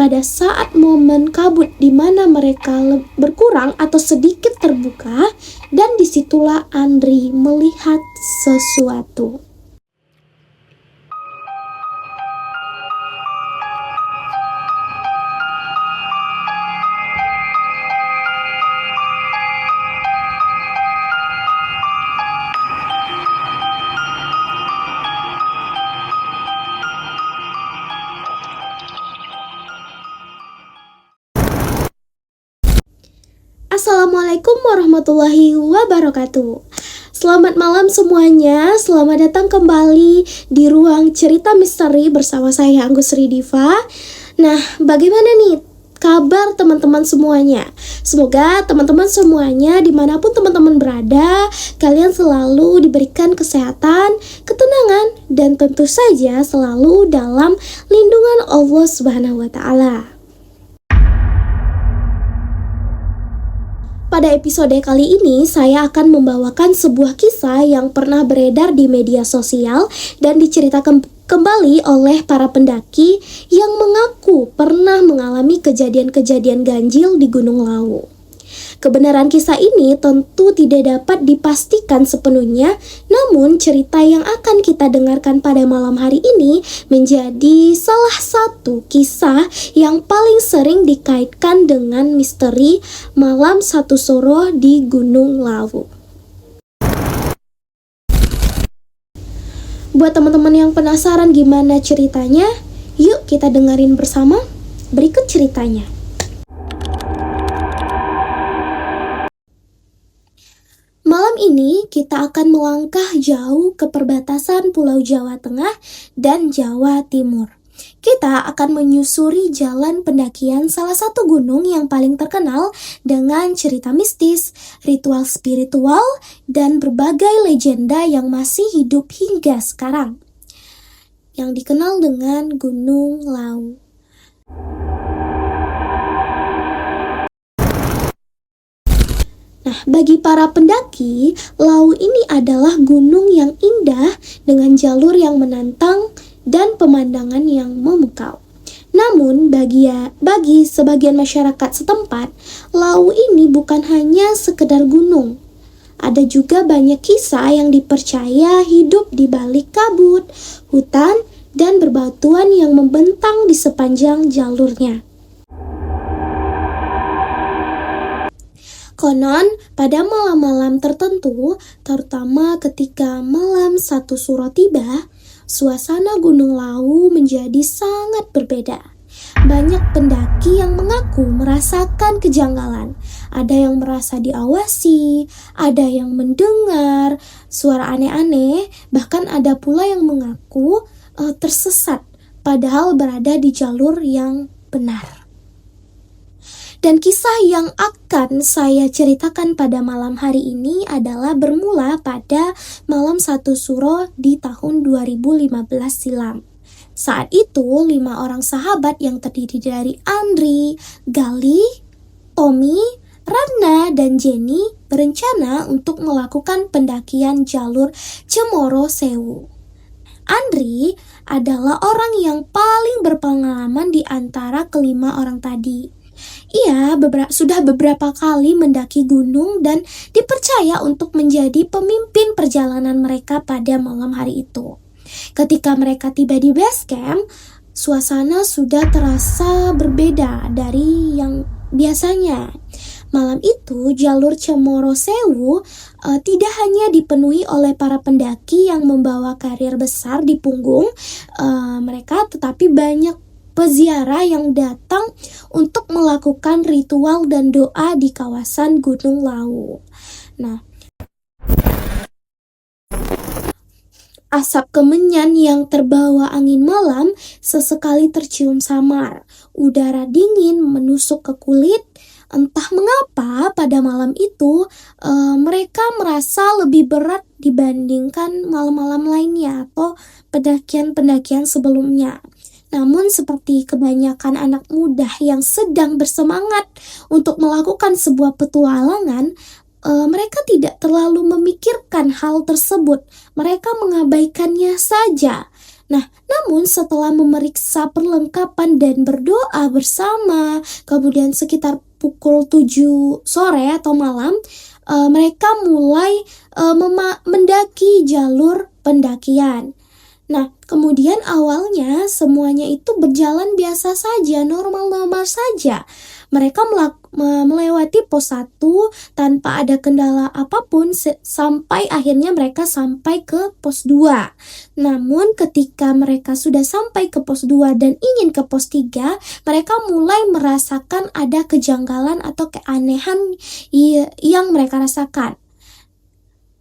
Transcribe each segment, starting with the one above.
pada saat momen kabut di mana mereka berkurang atau sedikit terbuka, dan disitulah Andri melihat sesuatu. Assalamualaikum warahmatullahi wabarakatuh. Selamat malam semuanya, selamat datang kembali di ruang cerita misteri bersama saya Anggus Ridiva. Nah, bagaimana nih kabar teman-teman semuanya? Semoga teman-teman semuanya dimanapun teman-teman berada, kalian selalu diberikan kesehatan, ketenangan, dan tentu saja selalu dalam lindungan Allah Subhanahu wa Ta'ala. Pada episode kali ini, saya akan membawakan sebuah kisah yang pernah beredar di media sosial dan diceritakan kembali oleh para pendaki yang mengaku pernah mengalami kejadian-kejadian ganjil di Gunung Lawu. Kebenaran kisah ini tentu tidak dapat dipastikan sepenuhnya, namun cerita yang akan kita dengarkan pada malam hari ini menjadi salah satu kisah yang paling sering dikaitkan dengan misteri malam satu suro di Gunung Lawu. Buat teman-teman yang penasaran gimana ceritanya, yuk kita dengerin bersama. Berikut ceritanya. Malam ini kita akan melangkah jauh ke perbatasan Pulau Jawa Tengah dan Jawa Timur. Kita akan menyusuri jalan pendakian salah satu gunung yang paling terkenal dengan cerita mistis, ritual spiritual, dan berbagai legenda yang masih hidup hingga sekarang, yang dikenal dengan Gunung Lawu. Nah, bagi para pendaki, Lawu ini adalah gunung yang indah dengan jalur yang menantang dan pemandangan yang memukau. Namun, bagi sebagian masyarakat setempat, Lawu ini bukan hanya sekedar gunung. Ada juga banyak kisah yang dipercaya hidup di balik kabut, hutan, dan berbatuan yang membentang di sepanjang jalurnya. Konon, pada malam-malam tertentu, terutama ketika malam satu suro tiba, suasana Gunung Lawu menjadi sangat berbeda. Banyak pendaki yang mengaku merasakan kejanggalan. Ada yang merasa diawasi, ada yang mendengar suara aneh-aneh, bahkan ada pula yang mengaku tersesat, padahal berada di jalur yang benar. Dan kisah yang akan saya ceritakan pada malam hari ini adalah bermula pada malam satu suro di tahun 2015 silam. Saat itu 5 orang sahabat yang terdiri dari Andri, Gali, Tommy, Ratna, dan Jenny berencana untuk melakukan pendakian jalur Cemoro Sewu. Andri adalah orang yang paling berpengalaman di antara kelima orang tadi. Ia sudah beberapa kali mendaki gunung dan dipercaya untuk menjadi pemimpin perjalanan mereka pada malam hari itu. Ketika mereka tiba di base camp, suasana sudah terasa berbeda dari yang biasanya. Malam itu, jalur Cemoro Sewu tidak hanya dipenuhi oleh para pendaki yang membawa karir besar di punggung mereka, tetapi banyak peziarah yang datang untuk melakukan ritual dan doa di kawasan Gunung Lawu. Nah, asap kemenyan yang terbawa angin malam sesekali tercium samar. Udara dingin menusuk ke kulit. Entah mengapa pada malam itu mereka merasa lebih berat dibandingkan malam-malam lainnya atau pendakian-pendakian sebelumnya. Namun seperti kebanyakan anak muda yang sedang bersemangat untuk melakukan sebuah petualangan, mereka tidak terlalu memikirkan hal tersebut. Mereka mengabaikannya saja. Nah, namun setelah memeriksa perlengkapan dan berdoa bersama, kemudian sekitar pukul 7 sore atau malam, mereka mulai mendaki jalur pendakian. Nah, kemudian awalnya semuanya itu berjalan biasa saja, normal-normal saja. Mereka melewati pos 1 tanpa ada kendala apapun sampai akhirnya mereka sampai ke pos 2. Namun ketika mereka sudah sampai ke pos 2 dan ingin ke pos 3, mereka mulai merasakan ada kejanggalan atau keanehan yang mereka rasakan.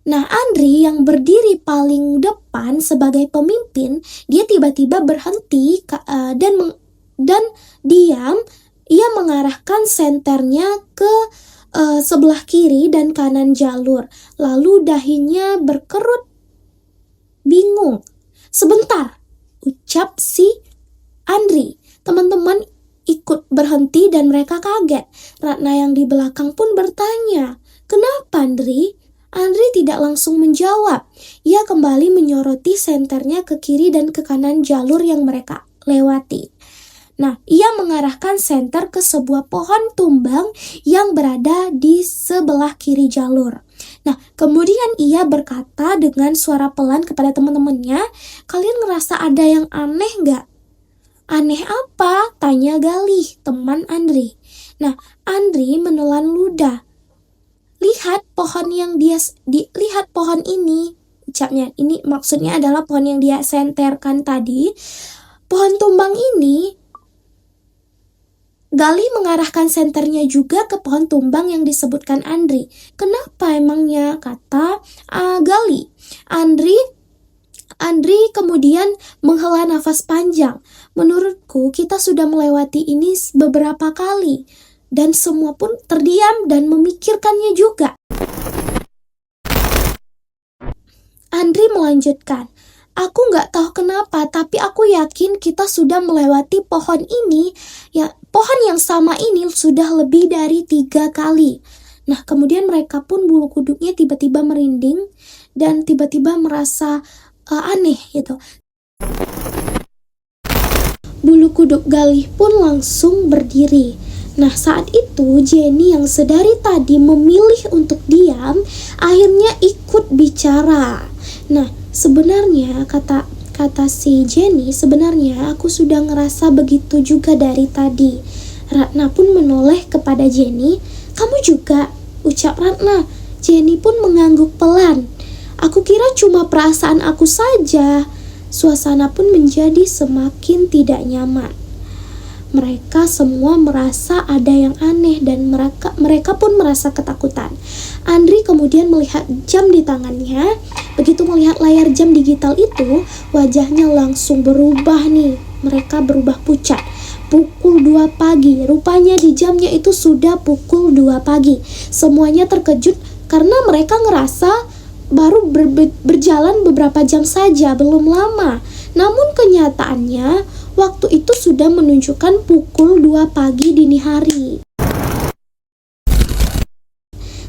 Nah, Andri yang berdiri paling depan sebagai pemimpin, dia tiba-tiba berhenti dan diam. Ia mengarahkan senternya ke sebelah kiri dan kanan jalur. Lalu dahinya berkerut. Bingung. "Sebentar," ucap si Andri. Teman-teman ikut berhenti dan mereka kaget. Ratna yang di belakang pun bertanya, "Kenapa, Andri?" Andri tidak langsung menjawab. Ia kembali menyoroti senternya ke kiri dan ke kanan jalur yang mereka lewati. Nah, ia mengarahkan senter ke sebuah pohon tumbang yang berada di sebelah kiri jalur. Nah, kemudian ia berkata dengan suara pelan kepada teman-temannya, "Kalian ngerasa ada yang aneh nggak?" "Aneh apa?" tanya Galih, teman Andri. Nah, Andri menelan ludah. Lihat pohon lihat pohon ini, ucapnya. Ini maksudnya adalah pohon yang dia senterkan tadi. Pohon tumbang ini, Galih mengarahkan senternya juga ke pohon tumbang yang disebutkan Andri. "Kenapa emangnya?" kata Galih. Andri kemudian menghela nafas panjang. "Menurutku kita sudah melewati ini beberapa kali." Dan semua pun terdiam dan memikirkannya juga. Andri melanjutkan, "Aku nggak tahu kenapa, tapi aku yakin kita sudah melewati pohon ini. Ya, pohon yang sama ini sudah lebih dari 3 kali. Nah, kemudian mereka pun bulu kuduknya tiba-tiba merinding dan tiba-tiba merasa aneh gitu. Bulu kuduk Galih pun langsung berdiri. Nah, saat itu Jenny yang sedari tadi memilih untuk diam, akhirnya ikut bicara. Nah, sebenarnya kata si Jenny, "Sebenarnya aku sudah ngerasa begitu juga dari tadi." Ratna pun menoleh kepada Jenny. "Kamu juga?" ucap Ratna. Jenny pun mengangguk pelan. "Aku kira cuma perasaan aku saja." Suasana pun menjadi semakin tidak nyaman. Mereka semua merasa ada yang aneh dan mereka pun merasa ketakutan. Andri kemudian melihat jam di tangannya. Begitu melihat layar jam digital itu, wajahnya langsung berubah nih. Mereka berubah pucat. Pukul 2 pagi. Rupanya di jamnya itu sudah pukul 2 pagi. Semuanya terkejut karena mereka ngerasa baru berjalan beberapa jam saja, belum lama. Namun kenyataannya waktu itu sudah menunjukkan pukul 2 pagi dini hari.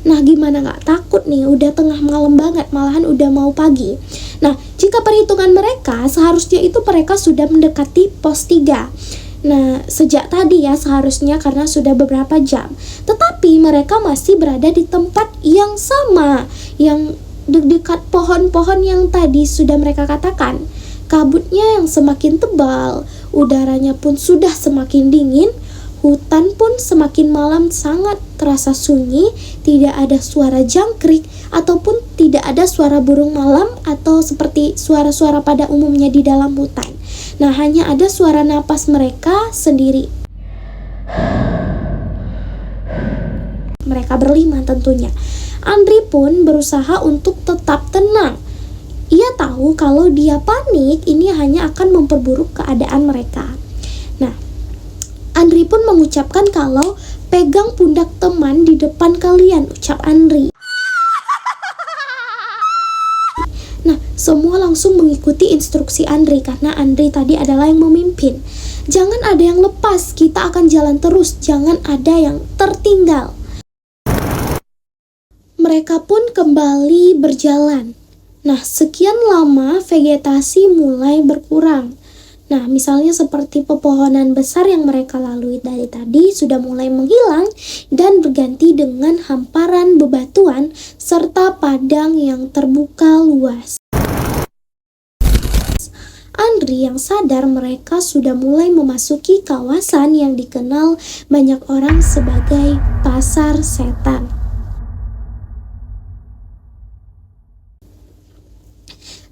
Nah, gimana gak takut nih? Udah tengah malam banget, malahan udah mau pagi. Nah, jika perhitungan mereka, seharusnya itu mereka sudah mendekati pos 3. Nah, sejak tadi ya seharusnya karena sudah beberapa jam. Tetapi mereka masih berada di tempat yang sama, yang dekat pohon-pohon yang tadi sudah mereka katakan. Kabutnya yang semakin tebal, udaranya pun sudah semakin dingin, hutan pun semakin malam sangat terasa sunyi, tidak ada suara jangkrik ataupun tidak ada suara burung malam atau seperti suara-suara pada umumnya di dalam hutan. Nah, hanya ada suara napas mereka sendiri. Mereka berlima tentunya. Andri pun berusaha untuk tetap tenang. Ia tahu kalau dia panik, ini hanya akan memperburuk keadaan mereka. Nah, Andri pun mengucapkan kalau pegang pundak teman di depan kalian, ucap Andri. Nah, semua langsung mengikuti instruksi Andri karena Andri tadi adalah yang memimpin. Jangan ada yang lepas, kita akan jalan terus, jangan ada yang tertinggal. Mereka pun kembali berjalan. Nah, sekian lama vegetasi mulai berkurang. Nah, misalnya seperti pepohonan besar yang mereka lalui dari tadi sudah mulai menghilang dan berganti dengan hamparan bebatuan serta padang yang terbuka luas. Andri yang sadar mereka sudah mulai memasuki kawasan yang dikenal banyak orang sebagai pasar setan.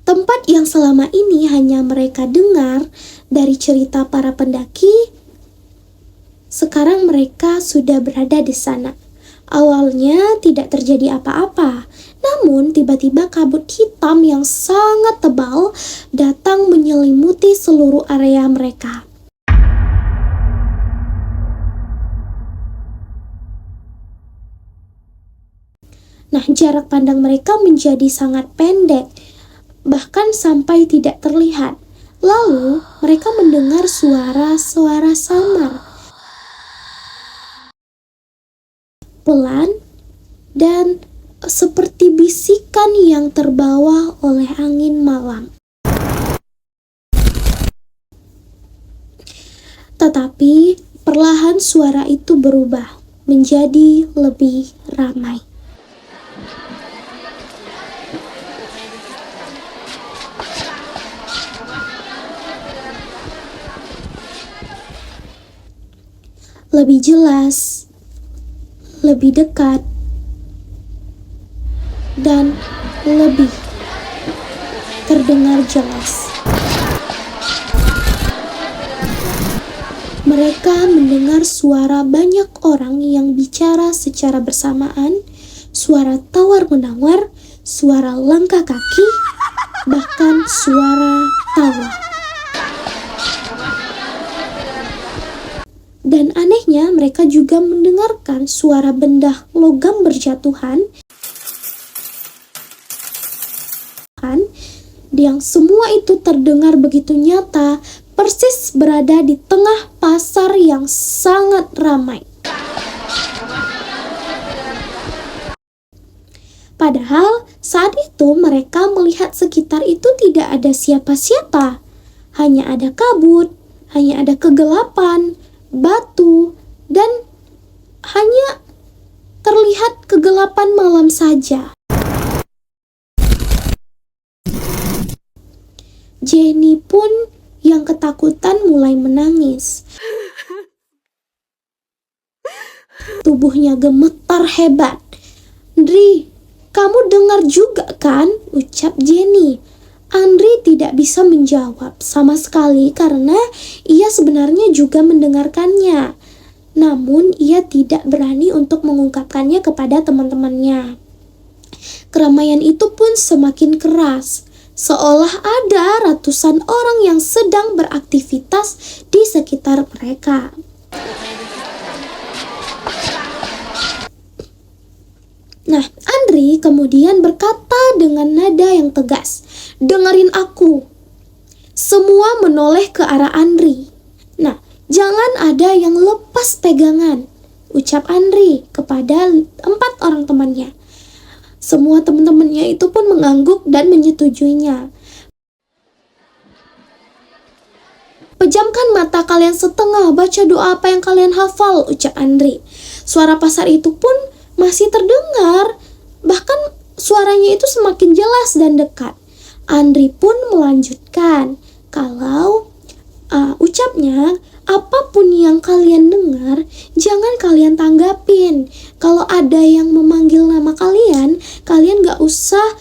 Tempat yang selama ini hanya mereka dengar dari cerita para pendaki, sekarang mereka sudah berada di sana. Awalnya tidak terjadi apa-apa, namun tiba-tiba kabut hitam yang sangat tebal datang menyelimuti seluruh area mereka. Nah, jarak pandang mereka menjadi sangat pendek, bahkan sampai tidak terlihat. Lalu mereka mendengar suara-suara samar, pelan, dan seperti bisikan yang terbawa oleh angin malam. Tetapi perlahan suara itu berubah menjadi lebih ramai. Lebih jelas, lebih dekat, dan lebih terdengar jelas. Mereka mendengar suara banyak orang yang bicara secara bersamaan, suara tawar-menawar, suara langkah kaki, bahkan suara tawa. Dan anehnya mereka juga mendengarkan suara benda logam berjatuhan yang semua itu terdengar begitu nyata, persis berada di tengah pasar yang sangat ramai. Padahal saat itu mereka melihat sekitar itu tidak ada siapa-siapa. Hanya ada kabut, hanya ada kegelapan, batu, dan hanya terlihat kegelapan malam saja. Jenny pun yang ketakutan mulai menangis. Tubuhnya gemetar hebat. "Andri, kamu dengar juga kan?" ucap Jenny. Andri tidak bisa menjawab sama sekali karena ia sebenarnya juga mendengarkannya. Namun ia tidak berani untuk mengungkapkannya kepada teman-temannya. Keramaian itu pun semakin keras, seolah ada ratusan orang yang sedang beraktivitas di sekitar mereka. Nah, Andri kemudian berkata dengan nada yang tegas, "Dengerin aku." Semua menoleh ke arah Andri. "Nah, jangan ada yang lepas pegangan," ucap Andri kepada 4 orang temannya. Semua teman-temannya itu pun mengangguk dan menyetujuinya. "Pejamkan mata kalian setengah, baca doa apa yang kalian hafal," ucap Andri. Suara pasar itu pun masih terdengar, bahkan suaranya itu semakin jelas dan dekat. Andri pun melanjutkan, kalau ucapnya, "Apapun yang kalian dengar, jangan kalian tanggapin. Kalau ada yang memanggil nama kalian, kalian gak usah,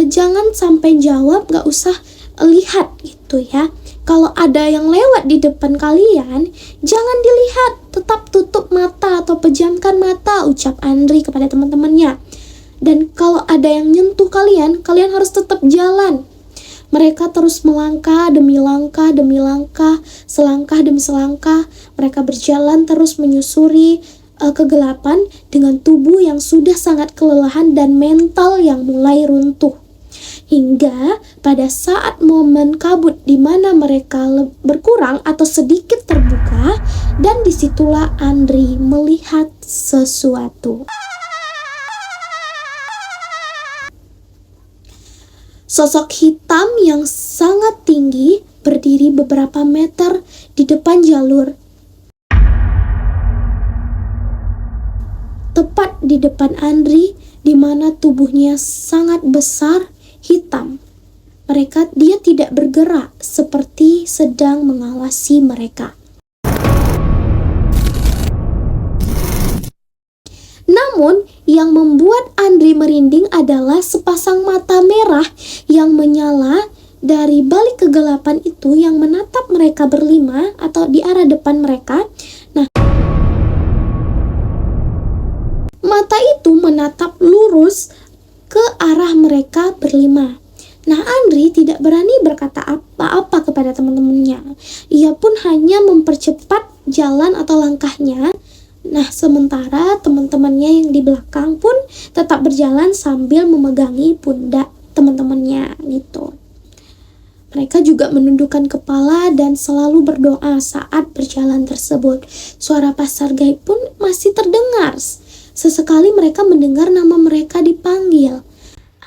jangan sampai jawab, gak usah lihat gitu ya. Kalau ada yang lewat di depan kalian, jangan dilihat, tetap tutup mata atau pejamkan mata," ucap Andri kepada teman-temannya. "Dan kalau ada yang nyentuh kalian, kalian harus tetap jalan." Mereka terus melangkah demi langkah demi langkah, selangkah demi selangkah. Mereka berjalan terus menyusuri kegelapan dengan tubuh yang sudah sangat kelelahan dan mental yang mulai runtuh. Hingga pada saat momen kabut di mana mereka berkurang atau sedikit terbuka, dan disitulah Andri melihat sesuatu. Sosok hitam yang sangat tinggi berdiri beberapa meter di depan jalur. Tepat di depan Andri, di mana tubuhnya sangat besar, hitam. Dia tidak bergerak seperti sedang mengawasi mereka. Namun, yang membuat Andri merinding adalah sepasang mata merah yang menyala dari balik kegelapan itu yang menatap mereka berlima atau di arah depan mereka. Nah, mata itu menatap lurus ke arah mereka berlima. Nah, Andri tidak berani berkata apa-apa kepada teman-temannya. Ia pun hanya mempercepat jalan atau langkahnya. Nah, sementara teman-temannya yang di belakang pun tetap berjalan sambil memegangi pundak teman-temannya gitu. Mereka juga menundukkan kepala dan selalu berdoa saat berjalan tersebut. Suara pasar gaib pun masih terdengar. Sesekali mereka mendengar nama mereka dipanggil.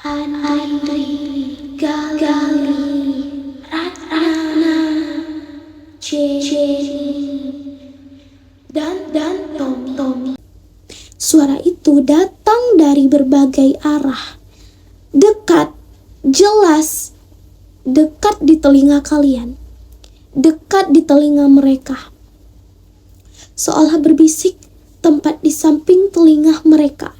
Andri, Gali, Ratna, Jenny, dan Tommy. Suara itu datang dari berbagai arah. Dekat, jelas, dekat di telinga kalian. Dekat di telinga mereka. Seolah berbisik tempat di samping telinga mereka.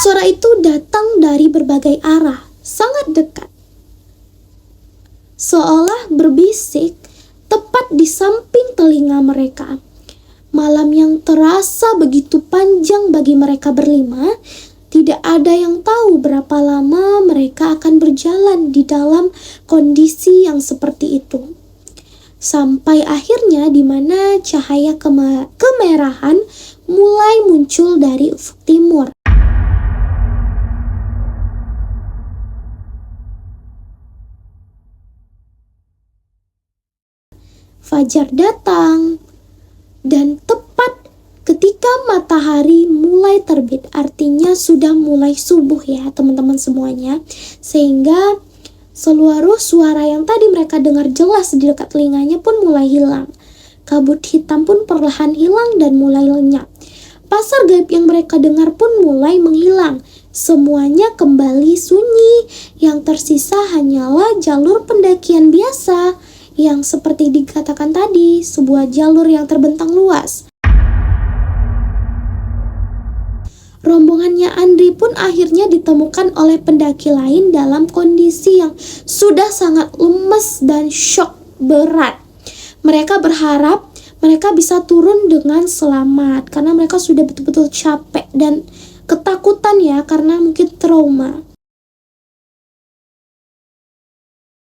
Suara itu datang dari berbagai arah, sangat dekat. Seolah berbisik tepat di samping telinga mereka. Malam yang terasa begitu panjang bagi mereka berlima, tidak ada yang tahu berapa lama mereka akan berjalan di dalam kondisi yang seperti itu. Sampai akhirnya di mana cahaya kemerahan mulai muncul dari ufuk timur. Fajar datang, dan tepat ketika matahari mulai terbit, artinya sudah mulai subuh ya teman-teman semuanya, sehingga seluruh suara yang tadi mereka dengar jelas di dekat telinganya pun mulai hilang. Kabut hitam pun perlahan hilang dan mulai lenyap. Pasar gaib yang mereka dengar pun mulai menghilang. Semuanya kembali sunyi, yang tersisa hanyalah jalur pendakian biasa, yang seperti dikatakan tadi, sebuah jalur yang terbentang luas. Rombongannya Andri pun akhirnya ditemukan oleh pendaki lain dalam kondisi yang sudah sangat lemas dan syok berat. Mereka berharap mereka bisa turun dengan selamat karena mereka sudah betul-betul capek dan ketakutan ya, karena mungkin trauma.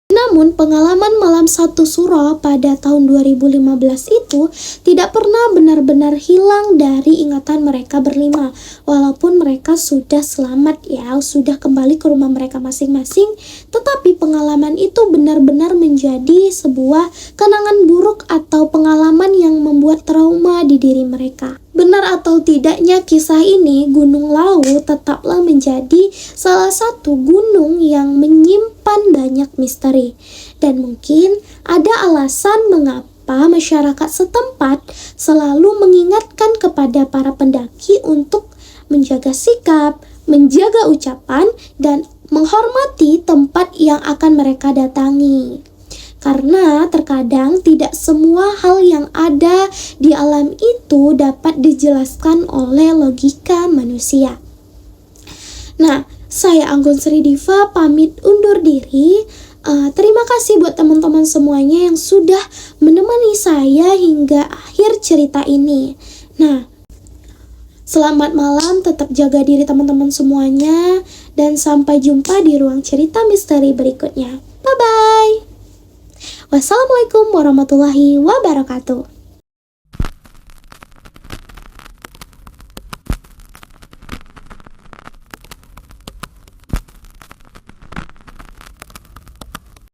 Namun pengalaman malam satu suro pada tahun 2015 itu tidak pernah benar-benar hilang dari ingatan mereka berlima. Walaupun mereka sudah selamat ya, sudah kembali ke rumah mereka masing-masing, tetapi pengalaman itu benar-benar menjadi sebuah kenangan buruk atau pengalaman yang membuat trauma di diri mereka. Benar atau tidaknya kisah ini, Gunung Lawu tetaplah menjadi salah satu gunung yang menyimpan banyak misteri. Dan mungkin ada alasan mengapa masyarakat setempat selalu mengingatkan kepada para pendaki untuk menjaga sikap, menjaga ucapan, dan menghormati tempat yang akan mereka datangi. Karena terkadang tidak semua hal yang ada di alam itu dapat dijelaskan oleh logika manusia. Nah, saya Anggun Sri Diva pamit undur diri. Terima kasih buat teman-teman semuanya yang sudah menemani saya hingga akhir cerita ini. Nah, selamat malam, tetap jaga diri teman-teman semuanya, dan sampai jumpa di ruang cerita misteri berikutnya. Bye-bye. Wassalamualaikum warahmatullahi wabarakatuh.